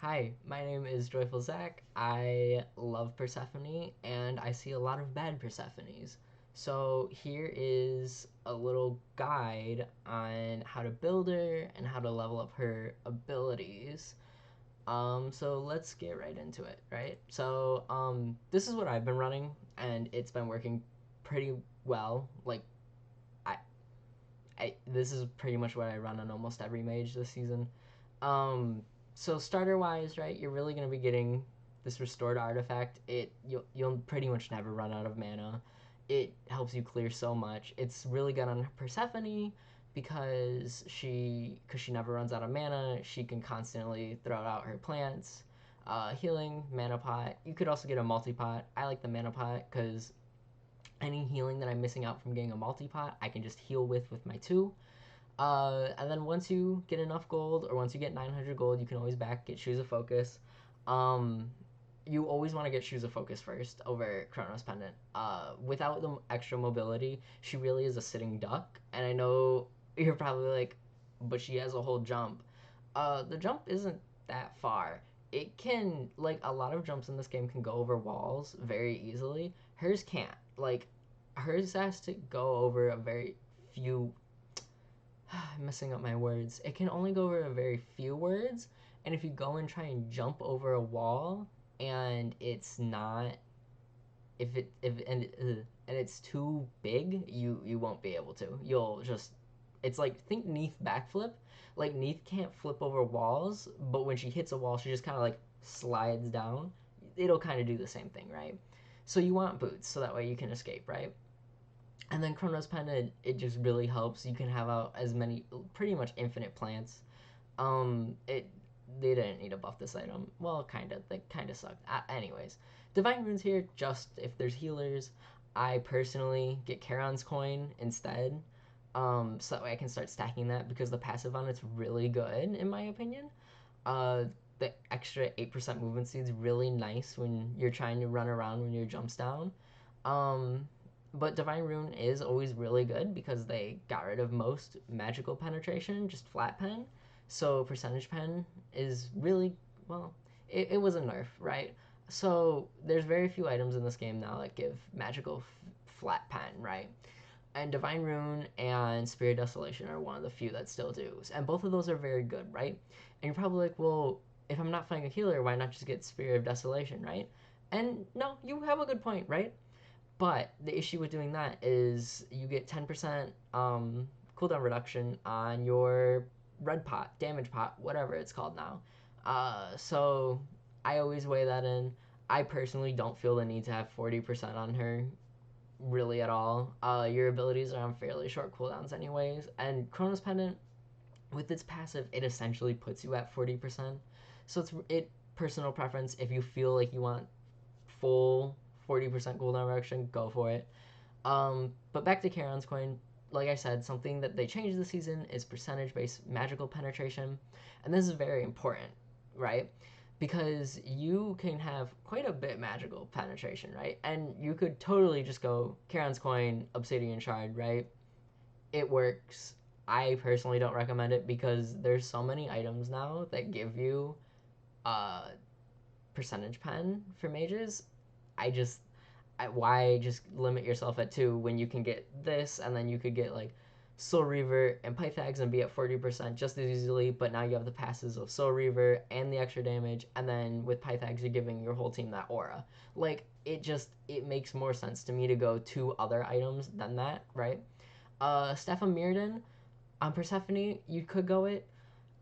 Hi, my name is Joyful Zach. I love Persephone, and I see a lot of bad Persephones. So here is a little guide on how to build her and how to level up her abilities. So let's get right into it, right? This is what I've been running, and it's been working pretty well. I, this is pretty much what I run on almost every mage this season. Um, so starter wise, right, you're really gonna be getting this restored artifact. You'll pretty much never run out of mana. It helps you clear so much. It's really good on Persephone because she never runs out of mana. She can constantly throw out her plants. Healing, mana pot. You could also get a multi pot. I like the mana pot because any healing that I'm missing out from getting a multi pot, I can just heal with my two. And then once you get enough gold, or once you get 900 gold, you can always get Shoes of Focus. Um, you always want to get Shoes of Focus first over Chronos Pendant. Without the extra mobility, she really is a sitting duck. And I know you're probably like, but she has a whole jump. The jump isn't that far. It can, like, a lot of jumps in this game can go over walls very easily. Hers can't. Like, hers has to go over a very few I'm messing up my words. It can only go over a very few words, and if you go and try and jump over a wall and it's not if it if and it's too big, you won't be able to. You'll just it's like think Neath backflip. Like Neath can't flip over walls, but when she hits a wall, she just kind of like slides down. It'll kind of do the same thing, right? So you want boots so that way you can escape, right? And then Chronos Pen, it just really helps. You can have out as many, pretty much infinite plants. It They didn't need to buff this item. Well, kind of. They kind of sucked. Anyways, Divine Runes here, just if there's healers. I personally get Charon's Coin instead. So that way I can start stacking that because the passive on it's really good, in my opinion. Uh, the extra 8% movement speed is really nice when you're trying to run around when your jumps down. Um, but Divine Rune is always really good because they got rid of most magical penetration, just flat pen. So percentage pen is really, well, it was a nerf, right? So there's very few items in this game now that give magical flat pen, right? And Divine Rune and Spirit Desolation are one of the few that still do. And both of those are very good, right? And you're probably like, well, if I'm not fighting a healer, why not just get Spirit of Desolation, right? And no, you have a good point, right? But the issue with doing that is you get 10% cooldown reduction on your red pot, damage pot, whatever it's called now. So I always weigh that in. I personally don't feel the need to have 40% on her really at all. Your abilities are on fairly short cooldowns anyways, and Chronos Pendant with its passive, it essentially puts you at 40%. So it personal preference. If you feel like you want full 40% cooldown reduction, go for it. But back to Charon's Coin, like I said, something that they changed this season is percentage-based magical penetration, and this is very important, right? Because you can have quite a bit magical penetration, right? And you could totally just go Charon's Coin, Obsidian Shard, right? It works. I personally don't recommend it because there's so many items now that give you uh, percentage pen for mages. I just why just limit yourself at two when you can get this and then you could get like Soul Reaver and Pythags and be at 40% just as easily, but now you have the passes of Soul Reaver and the extra damage, and then with Pythags you're giving your whole team that aura. Like it makes more sense to me to go two other items than that, right? Staff of Mirrodin on Persephone, you could go it.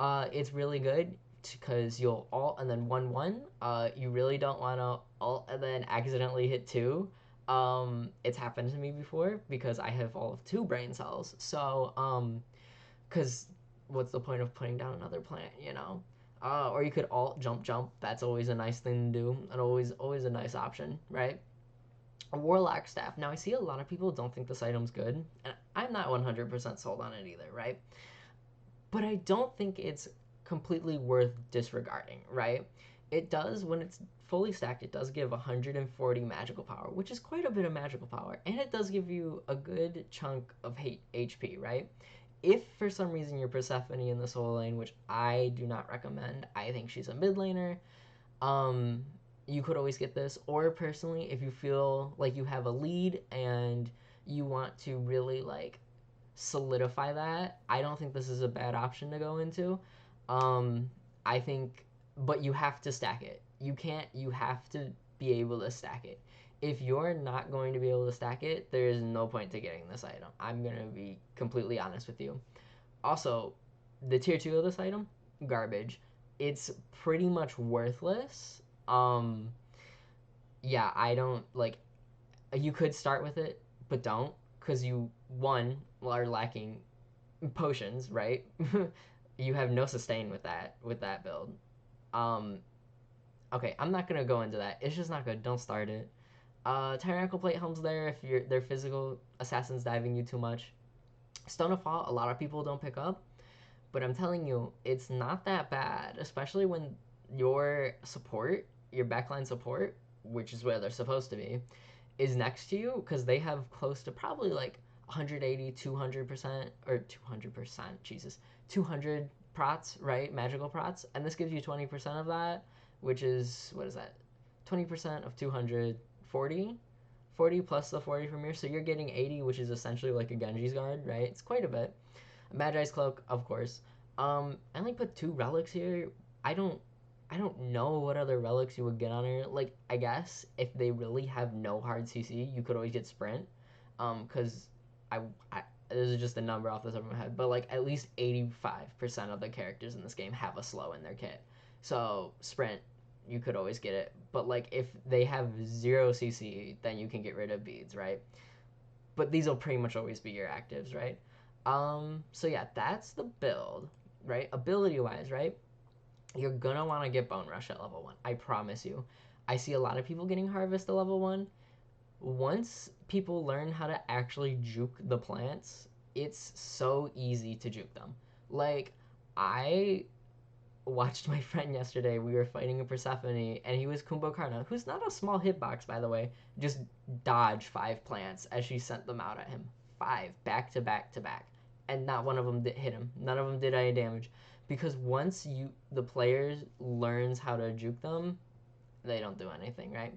It's really good because you'll alt and then 1-1. You really don't want to alt and then accidentally hit two. It's happened to me before because I have all of two brain cells. So, because what's the point of putting down another plant, you know? Or you could alt jump jump. That's always a nice thing to do, and always a nice option, right? A Warlock Staff. Now I see a lot of people don't think this item's good, and I'm not 100% sold on it either, right? But I don't think it's completely worth disregarding, right? It does, when it's fully stacked, it does give 140 magical power, which is quite a bit of magical power, and it does give you a good chunk of HP, right? If for some reason you're Persephone in the solo lane, which I do not recommend, I think she's a mid laner. Um, you could always get this. Or personally, if you feel like you have a lead and you want to really like solidify that, I don't think this is a bad option to go into. Um, I think, but you have to stack it. You can't. You have to be able to stack it. If you're not going to be able to stack it, there is no point to getting this item. I'm gonna be completely honest with you. Also, the tier two of this item, garbage. It's pretty much worthless. Yeah, I don't like. You could start with it, but don't, because you one are lacking potions, right? You have no sustain with that build. Um, okay, I'm not gonna go into that. It's just not good. Don't start it. Tyrannical plate helms there if you're their physical assassins diving you too much. Stone of Fall, a lot of people don't pick up, but I'm telling you, it's not that bad, especially when your support, your backline support, which is where they're supposed to be, is next to you because they have close to probably like 180, 200%, or 200%, Jesus, 200 prots, right? Magical prots. And this gives you 20% of that, which is, what is that? 20% of 200, 40? 40 plus the 40 from here. So you're getting 80, which is essentially like a Genji's guard, right? It's quite a bit. Magi's cloak, of course. I only put two relics here. I don't I don't know what other relics you would get on her. Like, I guess if they really have no hard CC, you could always get sprint. Cause I, I this is just a number off the top of my head, but like at least 85% of the characters in this game have a slow in their kit. So sprint, you could always get it. But like if they have zero CC, then you can get rid of beads, right? But these will pretty much always be your actives, right? So yeah, that's the build, right? Ability wise, right? You're gonna want to get Bone Rush at level 1. I promise you. I see a lot of people getting Harvest at level 1. Once people learn how to actually juke the plants, it's so easy to juke them. Like, I watched my friend yesterday. We were fighting a Persephone, and he was Kumbo Karna, who's not a small hitbox, by the way. Just dodge 5 plants as she sent them out at him. 5, back to back to back. And not one of them did hit him. None of them did any damage. Because once the players learns how to juke them, they don't do anything, right?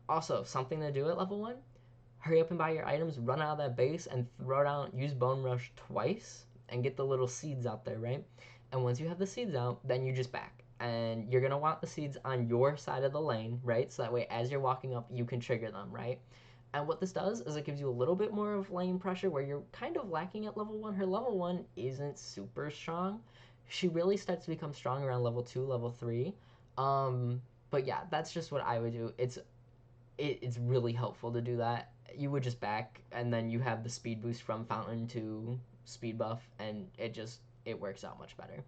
Also, something to do at level 1, hurry up and buy your items, run out of that base, and throw down, use Bone Rush twice, and get the little seeds out there, right? And once you have the seeds out, then you just back. And you're going to want the seeds on your side of the lane, right? So that way, as you're walking up, you can trigger them, right? And what this does is it gives you a little bit more of lane pressure where you're kind of lacking at level 1. Her level 1 isn't super strong. She really starts to become strong around level 2, level 3. But yeah, that's just what I would do. It's really helpful to do that. You would just back, and then you have the speed boost from Fountain to speed buff, and it works out much better.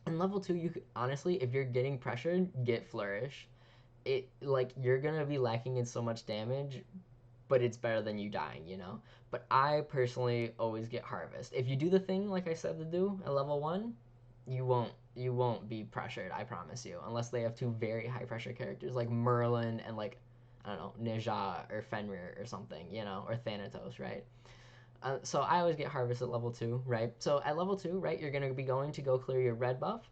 In level 2, you could, honestly, if you're getting pressured, get Flourish. It like you're gonna be lacking in so much damage, but it's better than you dying, you know. But I personally always get Harvest. If you do the thing like I said to do at level 1, you won't be pressured. I promise you, unless they have two very high pressure characters like Merlin and like I don't know Neja or Fenrir or something, you know, or Thanatos, right? So I always get Harvest at level 2, right? So at level 2, right, you're going to be going to go clear your red buff.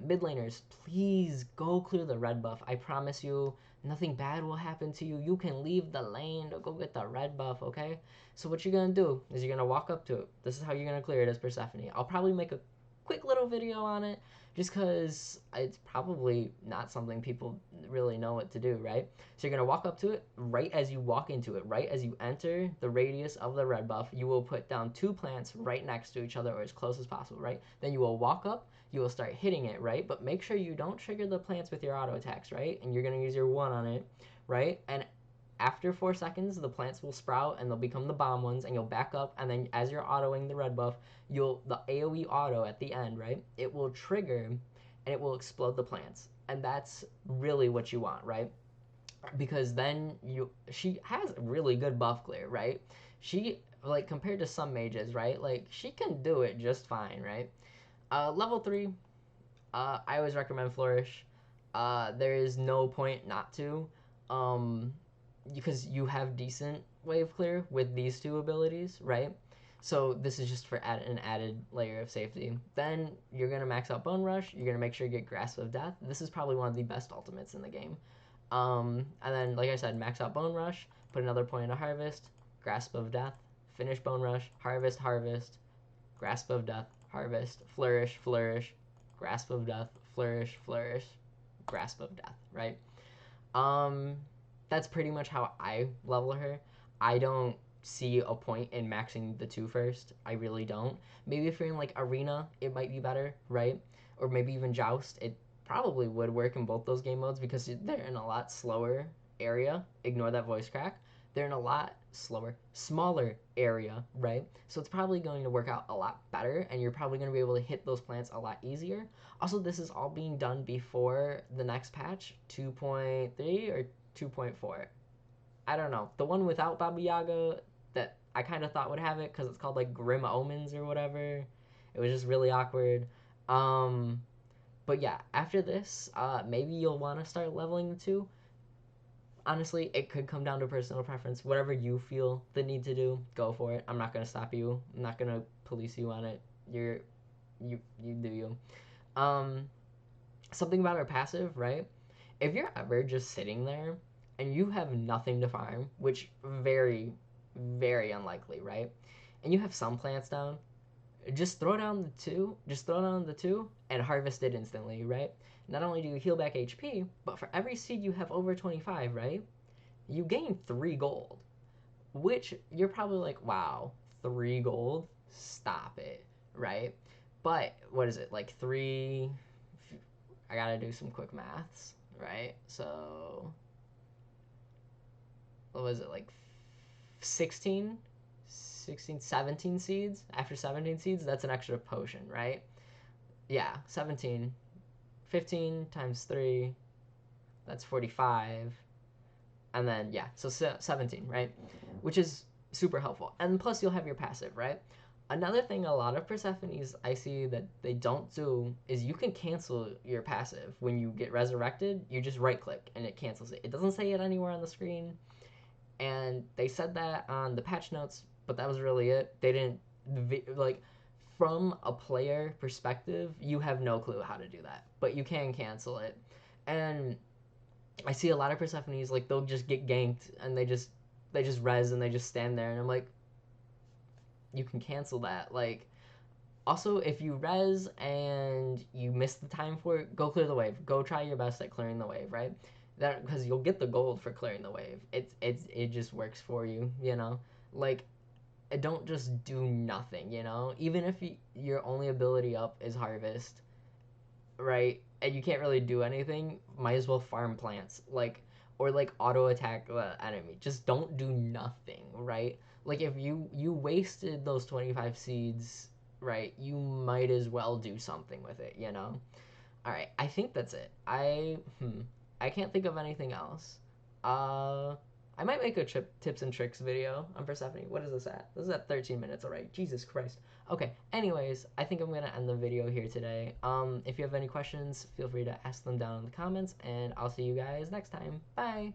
Mid laners, please go clear the red buff. I promise you, nothing bad will happen to you. You can leave the lane to go get the red buff, okay? So what you're going to do is you're going to walk up to it. This is how you're going to clear it as Persephone. I'll probably make a quick little video on it just because it's probably not something people really know what to do, right? So you're going to walk up to it right as you walk into it, right as you enter the radius of the red buff. You will put down 2 plants right next to each other or as close as possible, right? Then you will walk up, you will start hitting it, right? But make sure you don't trigger the plants with your auto attacks, right? And you're going to use your 1 on it, right? And after 4 seconds, the plants will sprout and they'll become the bomb ones, and you'll back up. And then as you're autoing the red buff, the AOE auto at the end, right? It will trigger and it will explode the plants, and that's really what you want, right? Because then she has really good buff clear, right? She like compared to some mages, right? Like she can do it just fine, right? Level 3, I always recommend Flourish. There is no point not to. Um, because you have decent wave clear with these 2 abilities, right? So this is just for an added layer of safety. Then you're gonna max out Bone Rush. You're gonna make sure you get Grasp of Death. This is probably one of the best ultimates in the game. And then, like I said, max out Bone Rush. Put another point into Harvest. Grasp of Death. Finish Bone Rush. Harvest. Harvest. Grasp of Death. Harvest. Flourish. Flourish. Grasp of Death. Flourish. Flourish. Grasp of Death. Right. Um, that's pretty much how I level her. I don't see a point in maxing the two first. I really don't. Maybe if you're in like arena, it might be better, right? Or maybe even joust. It probably would work in both those game modes because they're in a lot slower area. Ignore that voice crack. They're in a lot slower, smaller area, right? So it's probably going to work out a lot better, and you're probably going to be able to hit those plants a lot easier. Also, this is all being done before the next patch, 2.3 or 2.4. I don't know. The one without Baba Yaga that I kind of thought would have it because it's called like Grim Omens or whatever. It was just really awkward. Um, but yeah, after this, maybe you'll want to start leveling the two. Honestly, it could come down to personal preference. Whatever you feel the need to do, go for it. I'm not gonna stop you. I'm not gonna police you on it. You do you. Um, Something about our passive, right? If you're ever just sitting there and you have nothing to farm, which very unlikely, right? And you have some plants down, just throw down the two and harvest it instantly, right? Not only do you heal back HP, but for every seed you have over 25, right? You gain 3 gold, which you're probably like, wow, 3 gold? Stop it, right? But what is it, like 3? I gotta do some quick maths, right? So, what was it, like 16? 16, 17 seeds? After 17 seeds, that's an extra potion, right? Yeah, 17. 15 times 3, that's 45. And then, yeah, so 17, right? Which is super helpful. And plus, you'll have your passive, right? Another thing a lot of Persephones I see that they don't do is you can cancel your passive. When you get resurrected, you just right click and it cancels it. It doesn't say it anywhere on the screen. And they said that on the patch notes, but that was really it. They didn't, like, from a player perspective, you have no clue how to do that, but you can cancel it. And I see a lot of Persephones, like, they'll just get ganked and they just res and they just stand there, and I'm like, you can cancel that. Like, also, if you res and you miss the time for it, go clear the wave. Go try your best at clearing the wave, right? That, because you'll get the gold for clearing the wave. It just works for you, you know. Like, don't just do nothing, you know. Even if your only ability up is harvest, right? And you can't really do anything, might as well farm plants, like, or like auto attack the enemy. Just don't do nothing, right? Like if you wasted those 25 seeds, right? You might as well do something with it, you know. All right, I think that's it. I can't think of anything else. Uh, I might make a tips and tricks video on Persephone. What is this at? This is at 13 minutes already. Jesus Christ. Okay. Anyways, I think I'm gonna end the video here today. If you have any questions, feel free to ask them down in the comments, and I'll see you guys next time. Bye.